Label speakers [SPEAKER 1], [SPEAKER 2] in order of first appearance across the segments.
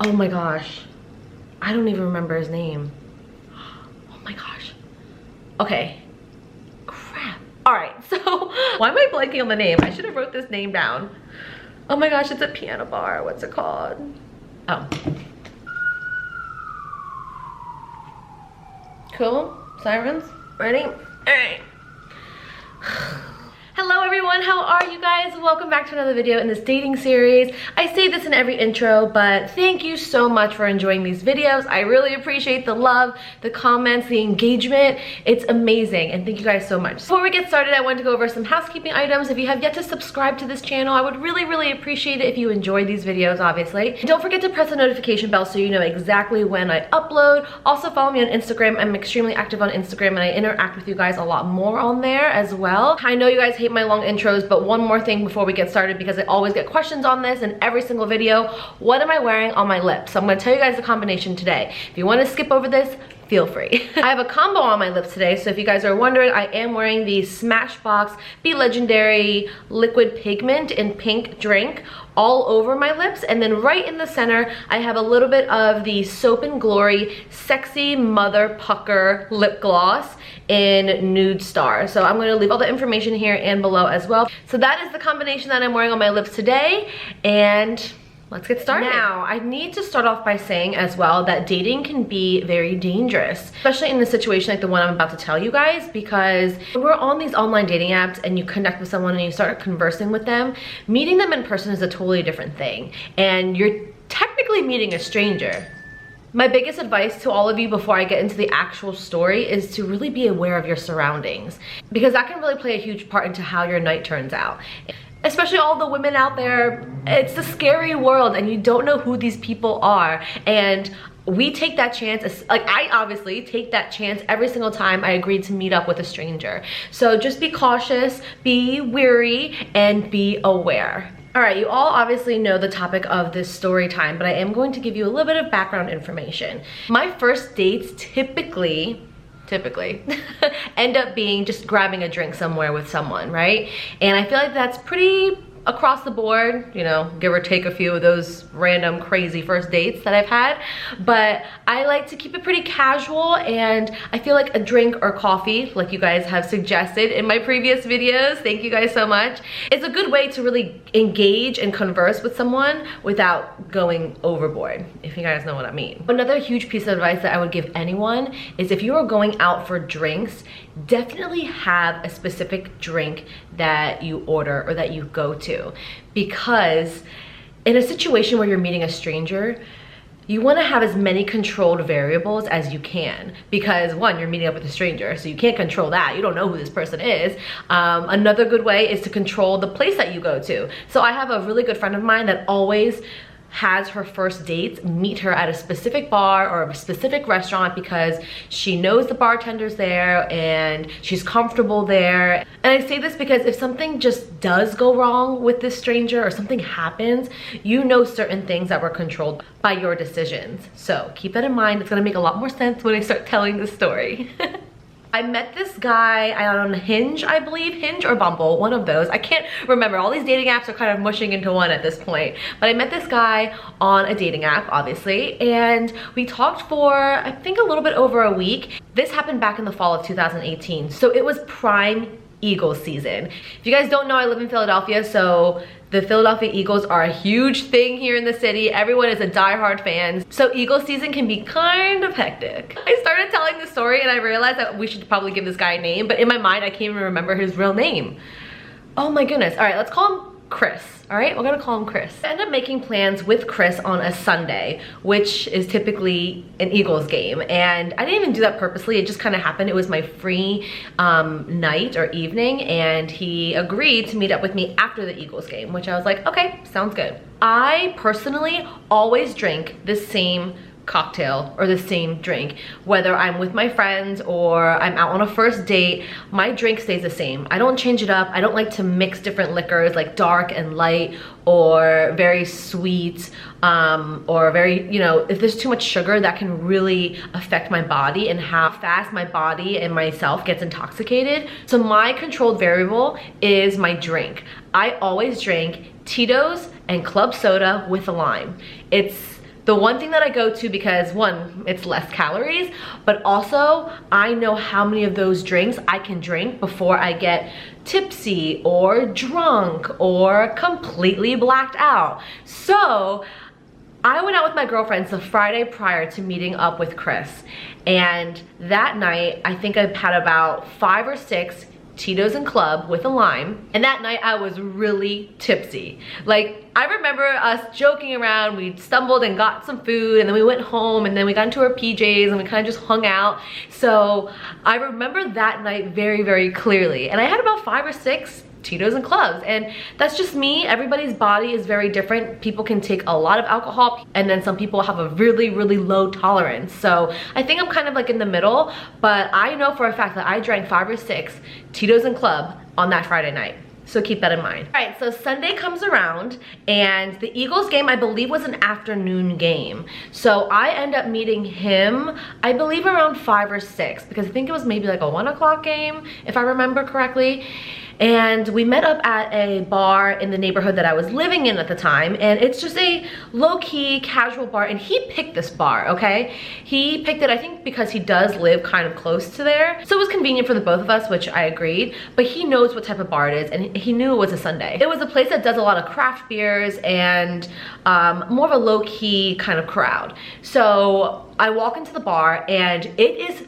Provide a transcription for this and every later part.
[SPEAKER 1] Oh my gosh. I don't even remember his name. Oh my gosh. Okay. Crap. All right, so why am I blanking on the name? I should have wrote this name down. Oh my gosh, it's a piano bar. What's it called? Oh. Cool. Sirens. Ready? All right. Hello everyone, how are you guys? Welcome back to another video in this dating series. I say this in every intro, but thank you so much for enjoying these videos. I really appreciate the love, the comments, the engagement. It's amazing, and thank you guys so much. Before we get started, I wanted to go over some housekeeping items. If you have yet to subscribe to this channel, I would really appreciate it if you enjoy these videos, obviously. And don't forget to press the notification bell so you know exactly when I upload. Also follow me on Instagram. I'm extremely active on Instagram and I interact with you guys a lot more on there as well. I know you guys hate my long intros, but one more thing before we get started, because I always get questions on this in every single video. What am I wearing on my lips? So I'm going to tell you guys the combination today. If you want to skip over this, feel free. I have a combo on my lips today, so if you guys are wondering, I am wearing the Smashbox Be Legendary Liquid Pigment in Pink Drink all over my lips, and then right in the center I have a little bit of the Soap and Glory Sexy Mother Pucker Lip Gloss in Nude Star. So I'm going to leave all the information here and below as well. So that is the combination that I'm wearing on my lips today, and let's get started. Now, I need to start off by saying as well that dating can be very dangerous, especially in a situation like the one I'm about to tell you guys, because when we're on these online dating apps and you connect with someone and you start conversing with them, meeting them in person is a totally different thing, and you're technically meeting a stranger. My biggest advice to all of you before I get into the actual story is to really be aware of your surroundings, because that can really play a huge part into how your night turns out. Especially all the women out there, it's a scary world and you don't know who these people are. And we take that chance, like I obviously take that chance every single time I agree to meet up with a stranger. So just be cautious, be wary, and be aware. All right, you all obviously know the topic of this story time, but I am going to give you a little bit of background information. My first dates typically end up being just grabbing a drink somewhere with someone, right? And I feel like that's pretty across the board, you know, give or take a few of those random crazy first dates that I've had. But I like to keep it pretty casual, and I feel like a drink or coffee, like you guys have suggested in my previous videos, thank you guys so much, it's a good way to really engage and converse with someone without going overboard, if you guys know what I mean. Another huge piece of advice that I would give anyone is, if you are going out for drinks, definitely have a specific drink that you order or that you go to, because in a situation where you're meeting a stranger, you want to have as many controlled variables as you can, because one, you're meeting up with a stranger, so you can't control that. You don't know who this person is. Another good way is to control the place that you go to. So I have a really good friend of mine that always has her first dates meet her at a specific bar or a specific restaurant, because she knows the bartender's there and she's comfortable there. And I say this because if something just does go wrong with this stranger or something happens, you know certain things that were controlled by your decisions. So keep that in mind. It's gonna make a lot more sense when I start telling the story. I met this guy on Hinge, I believe, Hinge or Bumble, one of those. I can't remember. All these dating apps are kind of mushing into one at this point. But I met this guy on a dating app, obviously, and we talked for, I think, a little bit over a week. This happened back in the fall of 2018, so it was prime Eagles season. If you guys don't know, I live in Philadelphia, so the Philadelphia Eagles are a huge thing here in the city. Everyone is a diehard fan, so Eagles season can be kind of hectic. I started telling the story and I realized that we should probably give this guy a name, but in my mind I can't even remember his real name. Oh my goodness. All right, let's call him Chris. All right, we're gonna call him Chris. I ended up making plans with Chris on a Sunday, which is typically an Eagles game. And I didn't even do that purposely, it just kind of happened. It was my free night or evening, and he agreed to meet up with me after the Eagles game, which I was like, okay, sounds good. I personally always drink the same cocktail or the same drink, whether I'm with my friends or I'm out on a first date. My drink stays the same. I don't change it up. I don't like to mix different liquors, like dark and light or very sweet, or very, you know, if there's too much sugar, that can really affect my body and how fast my body and myself gets intoxicated. So my controlled variable is my drink. I always drink Tito's and club soda with a lime. It's the one thing that I go to because one, it's less calories, but also I know how many of those drinks I can drink before I get tipsy or drunk or completely blacked out. So I went out with my girlfriends the Friday prior to meeting up with Chris, and that night I think I had about 5 or 6 Tito's and Club with a lime, and that night I was really tipsy. Like, I remember us joking around, we stumbled and got some food, and then we went home, and then we got into our PJs and we kind of just hung out. So I remember that night very, very clearly, and I had about 5 or 6 Tito's and Clubs, and that's just me. Everybody's body is very different. People can take a lot of alcohol, and then some people have a really, really low tolerance. So I think I'm kind of like in the middle, but I know for a fact that I drank 5 or 6 Tito's and Club on that Friday night. So keep that in mind. All right, so Sunday comes around, and the Eagles game, I believe, was an afternoon game. So I end up meeting him, I believe around 5 or 6, because I think it was maybe like a 1 o'clock game, if I remember correctly. And we met up at a bar in the neighborhood that I was living in at the time, and it's just a low-key casual bar, and he picked this bar, okay? He picked it, I think, because he does live kind of close to there, so it was convenient for the both of us, which I agreed, but he knows what type of bar it is, and he knew it was a Sunday. It was a place that does a lot of craft beers and more of a low-key kind of crowd. So I walk into the bar, and it is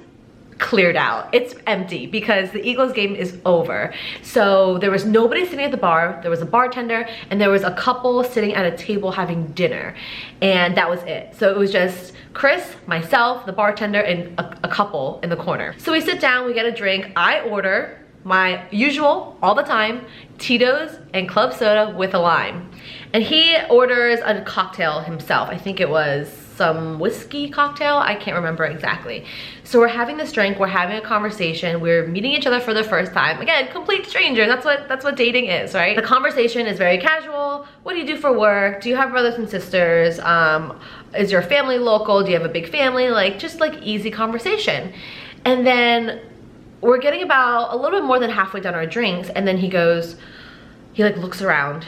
[SPEAKER 1] cleared out. It's empty because the Eagles game is over. So there was nobody sitting at the bar. There was a bartender, and there was a couple sitting at a table having dinner, and that was it. So it was just Chris, myself, the bartender, and a couple in the corner. So we sit down, we get a drink. I order my usual, all the time, Tito's and club soda with a lime. And he orders a cocktail himself. I think it was some whiskey cocktail, I can't remember exactly. So we're having this drink, we're having a conversation, we're meeting each other for the first time. Again, complete strangers, that's what dating is, right? The conversation is very casual. What do you do for work? Do you have brothers and sisters? Is your family local? Do you have a big family? Like, just like easy conversation. And then we're getting about a little bit more than halfway down our drinks, and then he like looks around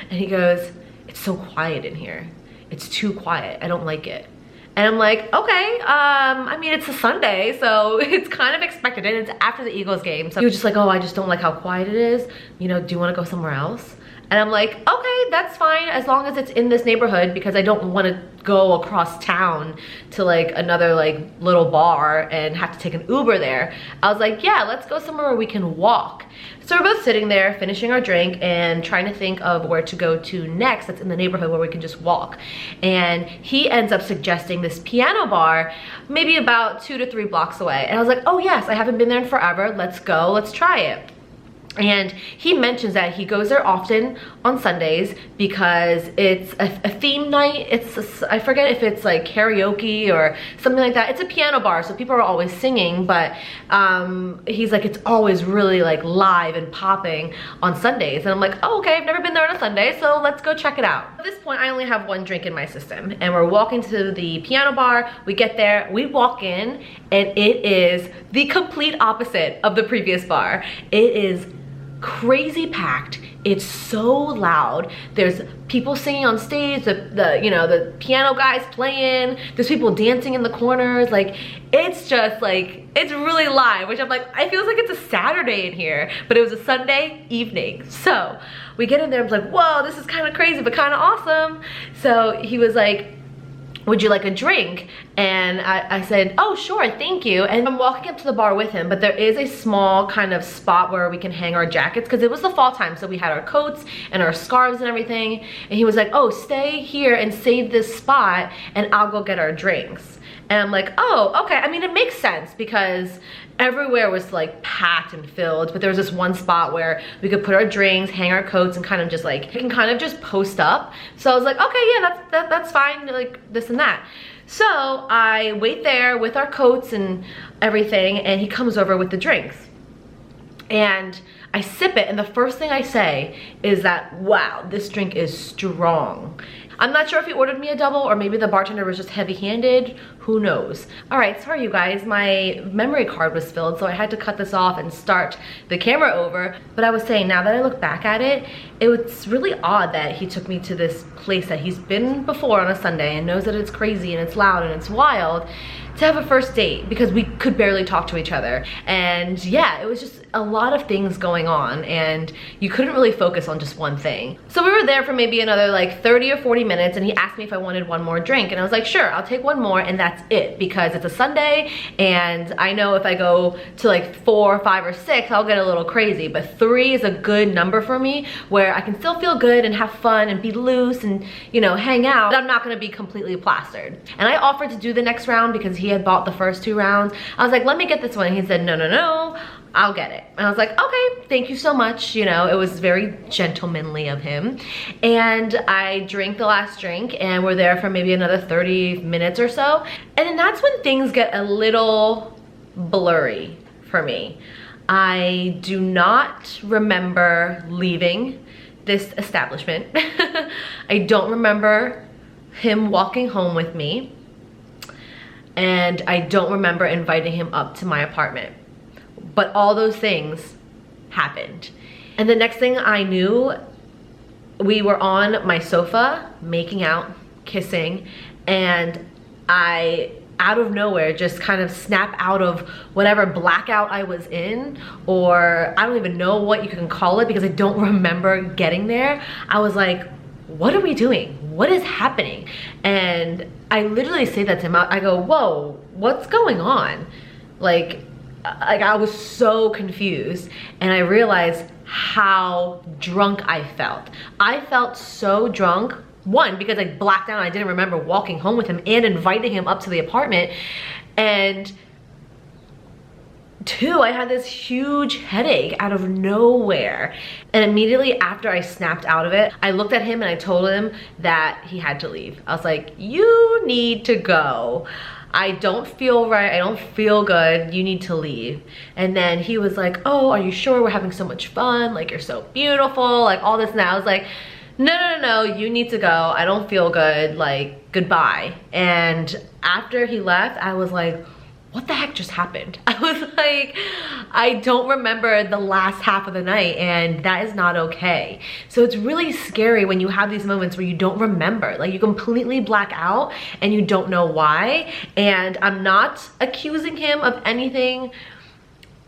[SPEAKER 1] and he goes, "It's so quiet in here. It's too quiet. I don't like it." And I'm like, okay, I mean, it's a Sunday, so it's kind of expected, and it's after the Eagles game. So he was just like, "Oh, I just don't like how quiet it is. You know, do you want to go somewhere else?" And I'm like, okay, that's fine, as long as it's in this neighborhood, because I don't want to go across town to like another like little bar and have to take an Uber there. I was like, yeah, let's go somewhere where we can walk. So we're both sitting there finishing our drink and trying to think of where to go to next that's in the neighborhood where we can just walk. And he ends up suggesting this piano bar maybe about 2 to 3 blocks away. And I was like, oh yes, I haven't been there in forever. Let's go, let's try it. And he mentions that he goes there often on Sundays because it's a theme night. I forget if it's like karaoke or something like that. It's a piano bar, so people are always singing, but he's like, it's always really like live and popping on Sundays. And I'm like, oh, okay, I've never been there on a Sunday, so let's go check it out. At this point, I only have 1 drink in my system, and we're walking to the piano bar. We get there, we walk in, and it is the complete opposite of the previous bar. It is crazy packed. It's so loud. There's people singing on stage, the piano guys playing, there's people dancing in the corners. Like, it's just like, it's really live, which I'm like, I feel like it's a Saturday in here, but it was a Sunday evening. So we get in there, I was like, whoa, this is kind of crazy, but kind of awesome. So he was like, would you like a drink? And I said, oh sure, thank you. And I'm walking up to the bar with him, but there is a small kind of spot where we can hang our jackets, because it was the fall time, so we had our coats and our scarves and everything. And he was like, oh, stay here and save this spot and I'll go get our drinks. And I'm like, oh, okay. I mean, it makes sense because everywhere was like packed and filled, but there was this one spot where we could put our drinks, hang our coats, and kind of just like, you can kind of just post up. So I was like, okay, yeah, that's fine, like this and that. So I wait there with our coats and everything, and he comes over with the drinks. And I sip it, and the first thing I say is that, wow, this drink is strong. I'm not sure if he ordered me a double or maybe the bartender was just heavy-handed. Who knows? All right, sorry you guys, my memory card was filled, so I had to cut this off and start the camera over. But I was saying, now that I look back at it, it was really odd that he took me to this place that he's been before on a Sunday and knows that it's crazy and it's loud and it's wild, to have a first date because we could barely talk to each other. And yeah, it was just a lot of things going on and you couldn't really focus on just one thing. So we were there for maybe another like 30 or 40 minutes and he asked me if I wanted one more drink and I was like, sure, I'll take one more and that's it, because it's a Sunday and I know if I go to like 4, 5, or 6, I'll get a little crazy, but 3 is a good number for me where I can still feel good and have fun and be loose and, you know, hang out, but I'm not gonna be completely plastered. And I offered to do the next round because he had bought the first 2 rounds. I was like, let me get this one. And he said, no, no, no, I'll get it. And I was like, okay, thank you so much. You know, it was very gentlemanly of him. And I drank the last drink and we're there for maybe another 30 minutes or so. And then that's when things get a little blurry for me. I do not remember leaving this establishment. I don't remember him walking home with me. And I don't remember inviting him up to my apartment. But all those things happened. And the next thing I knew, we were on my sofa, making out, kissing, and I, out of nowhere, just kind of snap out of whatever blackout I was in, or I don't even know what you can call it because I don't remember getting there. I was like, what are we doing? What is happening? And I literally say that to him. I go, whoa, what's going on? Like I was so confused and I realized how drunk I felt. I felt so drunk, one, because I blacked out and I didn't remember walking home with him and inviting him up to the apartment, and 2, I had this huge headache out of nowhere. And immediately after I snapped out of it, I looked at him and I told him that he had to leave. I was like, you need to go. I don't feel right, I don't feel good, you need to leave. And then he was like, oh, are you sure? We're having so much fun, like you're so beautiful, like all this and that. I was like, no, no, no, no, you need to go, I don't feel good, like goodbye. And after he left, I was like, what the heck just happened? I was like, I don't remember the last half of the night and that is not okay. So it's really scary when you have these moments where you don't remember, like you completely black out and you don't know why. And I'm not accusing him of anything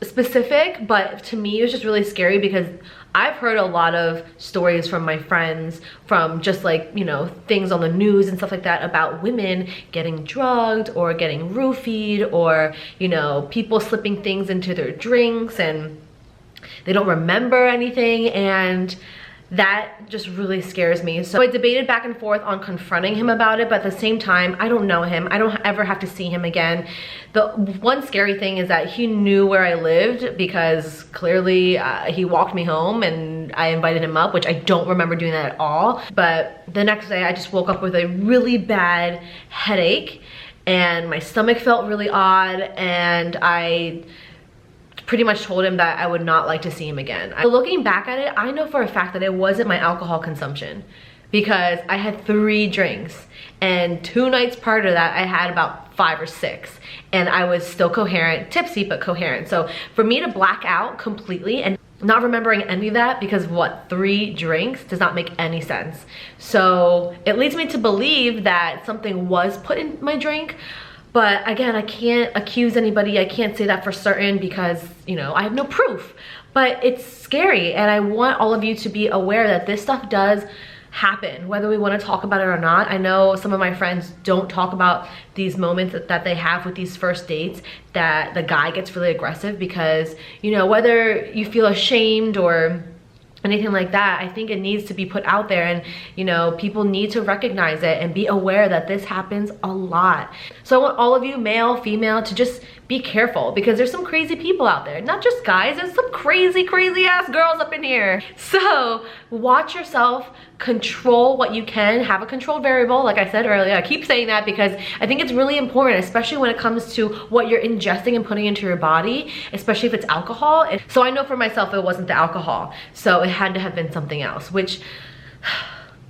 [SPEAKER 1] specific, but to me it was just really scary because I've heard a lot of stories from my friends from just like, you know, things on the news and stuff like that about women getting drugged or getting roofied, or, you know, people slipping things into their drinks and they don't remember anything, and that just really scares me. So I debated back and forth on confronting him about it, but at the same time, I don't know him. I don't ever have to see him again. The one scary thing is that he knew where I lived because clearly he walked me home and I invited him up, which I don't remember doing that at all. But the next day I just woke up with a really bad headache and my stomach felt really odd, and I pretty much told him that I would not like to see him again. Looking back at it, I know for a fact that it wasn't my alcohol consumption because I had 3 drinks, and 2 nights prior to that I had about 5 or 6, and I was still coherent, tipsy but coherent. So for me to black out completely and not remembering any of that because what, 3 drinks does not make any sense. So it leads me to believe that something was put in my drink. But again, I can't accuse anybody. I can't say that for certain because, you know, I have no proof. But it's scary, and I want all of you to be aware that this stuff does happen, whether we want to talk about it or not. I know some of my friends don't talk about these moments that they have with these first dates, that the guy gets really aggressive because, you know, whether you feel ashamed or anything like that, I think it needs to be put out there, and you know, people need to recognize it and be aware that this happens a lot. So I want all of you, male, female, to just be careful because there's some crazy people out there. Not just guys, there's some crazy ass girls up in here. So watch yourself, control what you can, have a controlled variable. Like I said earlier, I keep saying that because I think it's really important, especially when it comes to what you're ingesting and putting into your body, especially if it's alcohol. So I know for myself it wasn't the alcohol, so it had to have been something else, which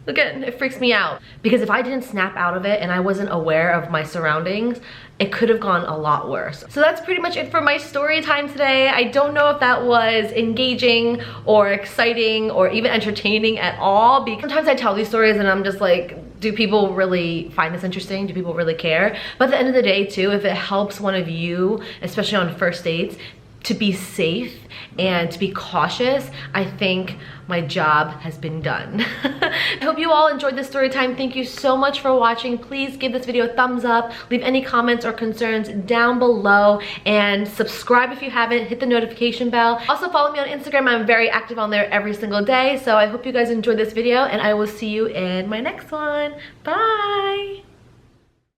[SPEAKER 1] Again, it freaks me out. Because if I didn't snap out of it and I wasn't aware of my surroundings, it could have gone a lot worse. So that's pretty much it for my story time today. I don't know if that was engaging or exciting or even entertaining at all, because sometimes I tell these stories and I'm just like, do people really find this interesting? Do people really care? But at the end of the day too, if it helps one of you, especially on first dates, to be safe and to be cautious, I think my job has been done. I hope you all enjoyed this story time. Thank you so much for watching. Please give this video a thumbs up, leave any comments or concerns down below, and subscribe if you haven't, hit the notification bell. Also follow me on Instagram, I'm very active on there every single day. So I hope you guys enjoyed this video and I will see you in my next one. Bye.